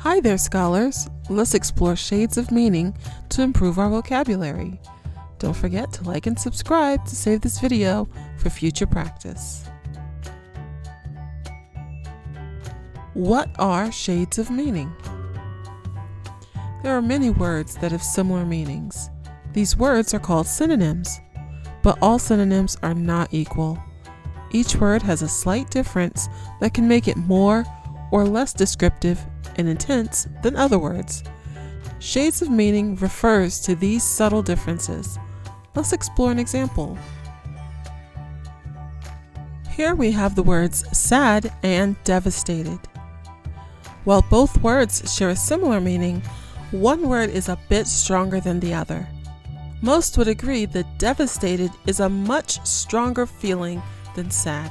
Hi there, scholars! Let's explore shades of meaning to improve our vocabulary. Don't forget to like and subscribe to save this video for future practice. What are shades of meaning? There are many words that have similar meanings. These words are called synonyms, but all synonyms are not equal. Each word has a slight difference that can make it more or less descriptive and intense than other words. Shades of meaning refers to these subtle differences. Let's explore an example. Here we have the words sad and devastated. While both words share a similar meaning, one word is a bit stronger than the other. Most would agree that devastated is a much stronger feeling than sad.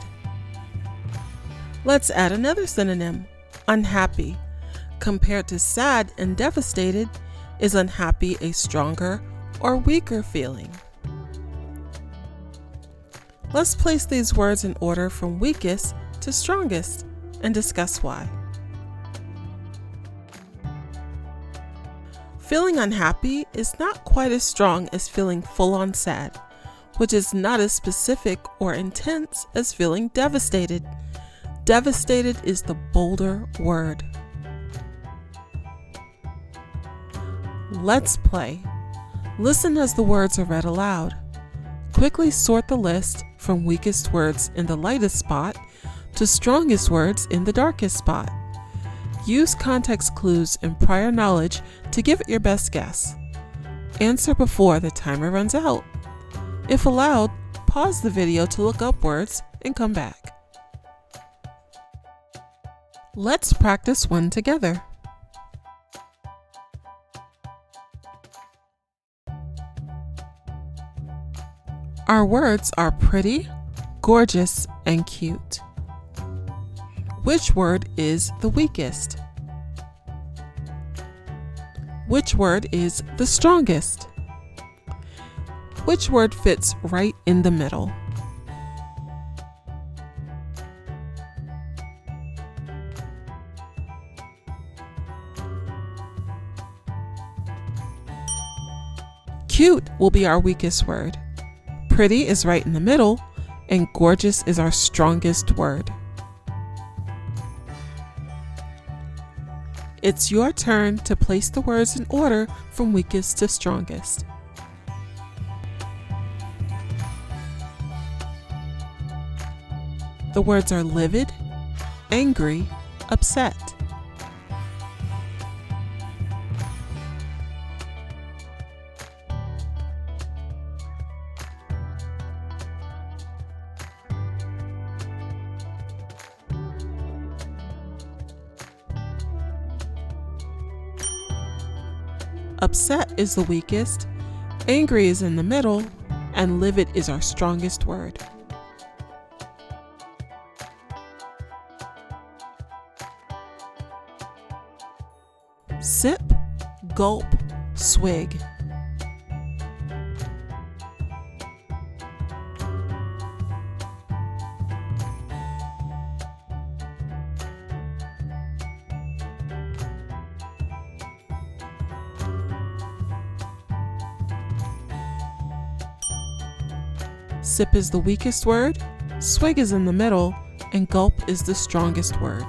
Let's add another synonym, unhappy. Compared to sad and devastated, is unhappy a stronger or weaker feeling? Let's place these words in order from weakest to strongest and discuss why. Feeling unhappy is not quite as strong as feeling full-on sad, which is not as specific or intense as feeling devastated. Devastated is the bolder word. Let's play. Listen as the words are read aloud. Quickly sort the list from weakest words in the lightest spot to strongest words in the darkest spot. Use context clues and prior knowledge to give it your best guess. Answer before the timer runs out. If allowed, pause the video to look up words and come back. Let's practice one together. Our words are pretty, gorgeous, and cute. Which word is the weakest? Which word is the strongest? Which word fits right in the middle? Cute will be our weakest word. Pretty is right in the middle, and gorgeous is our strongest word. It's your turn to place the words in order from weakest to strongest. The words are livid, angry, upset. Upset is the weakest, angry is in the middle, and livid is our strongest word. Sip, gulp, swig. Sip is the weakest word, swig is in the middle, and gulp is the strongest word.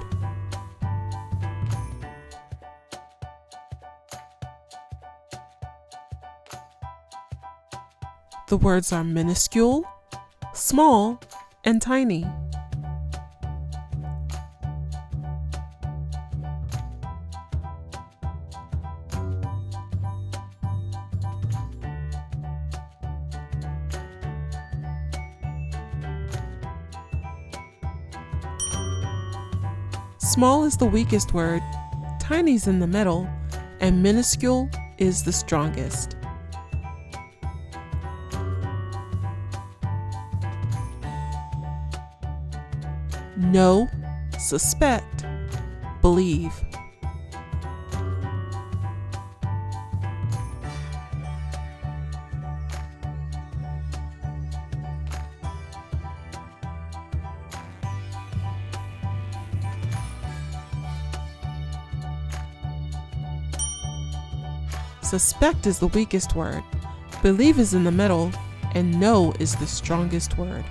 The words are minuscule, small, and tiny. Small is the weakest word, tiny's in the middle, and minuscule is the strongest. Know, suspect, believe. Suspect is the weakest word. Believe is in the middle, and know is the strongest word.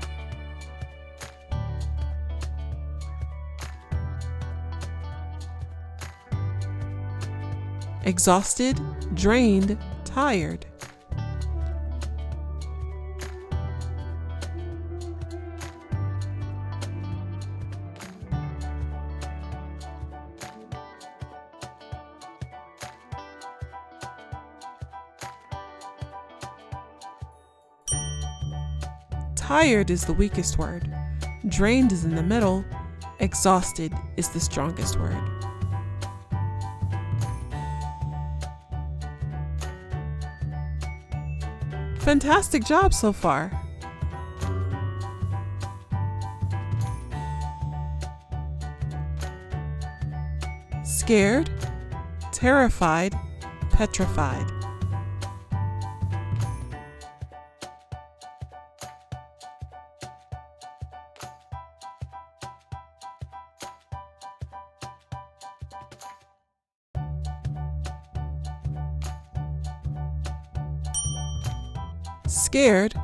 Exhausted, drained, tired. Tired is the weakest word. Drained is in the middle. Exhausted is the strongest word. Fantastic job so far. Scared, terrified, petrified. Scared,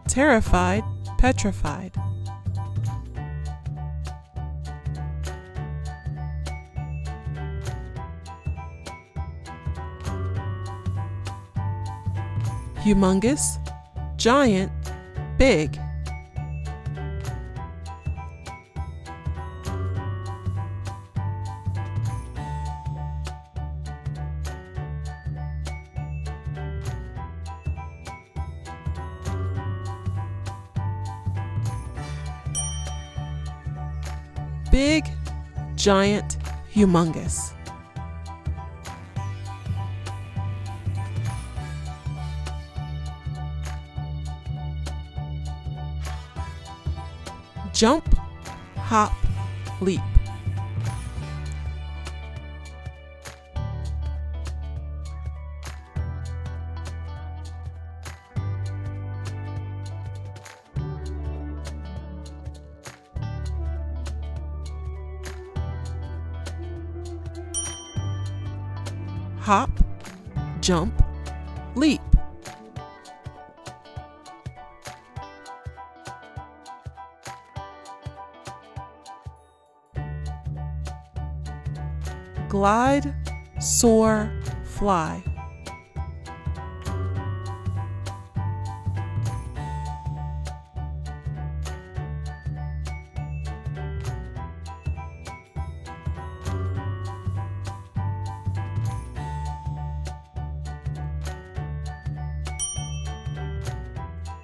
terrified, petrified. Humongous, giant, big. Big, giant, humongous. Jump, hop, leap. Hop, jump, leap. Glide, soar, fly.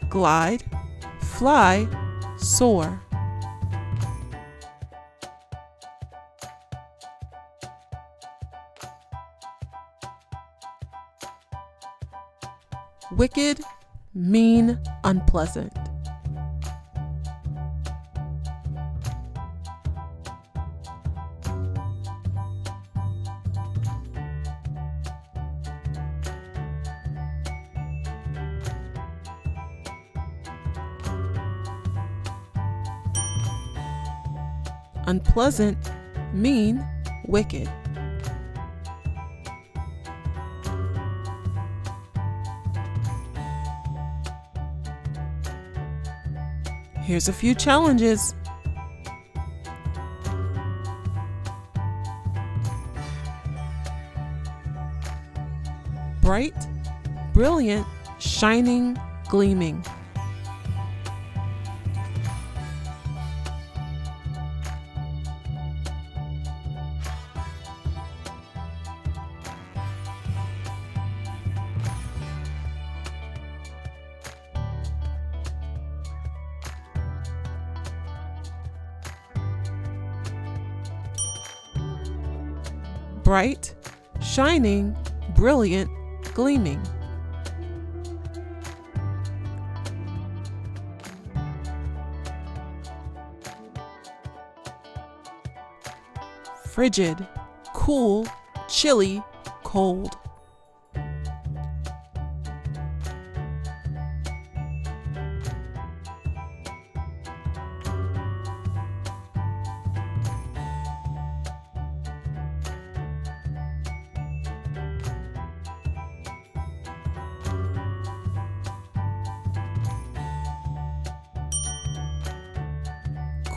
Glide, fly, soar. Wicked, mean, unpleasant. Unpleasant, mean, wicked. Here's a few challenges. Bright, brilliant, shining, gleaming. Bright, shining, brilliant, gleaming. Frigid, cool, chilly, cold.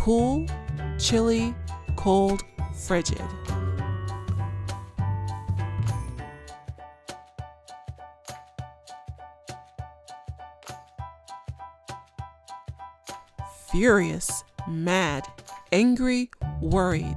cool, chilly, cold, frigid. Furious, mad, angry, worried.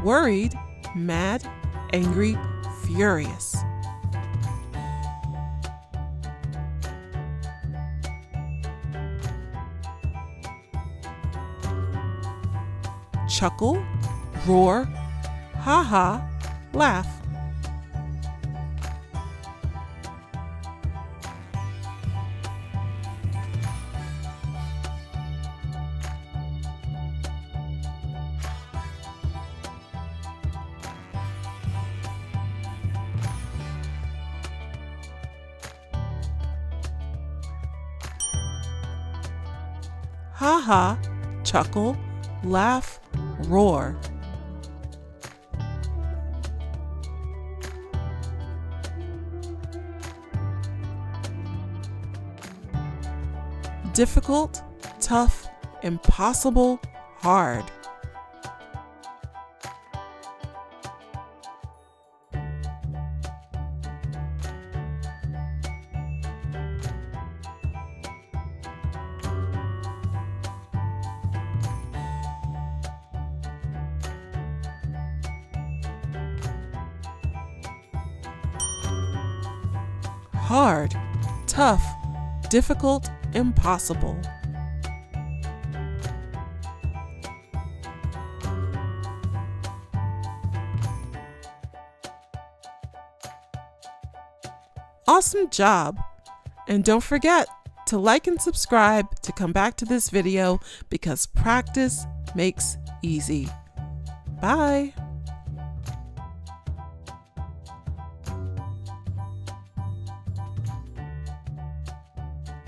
Worried, mad, angry, furious. Chuckle, roar, ha ha, laugh. Ha ha, chuckle, laugh, roar. Difficult, tough, impossible, hard. Hard, tough, difficult, impossible. Awesome job! And don't forget to like and subscribe to come back to this video because practice makes easy. Bye!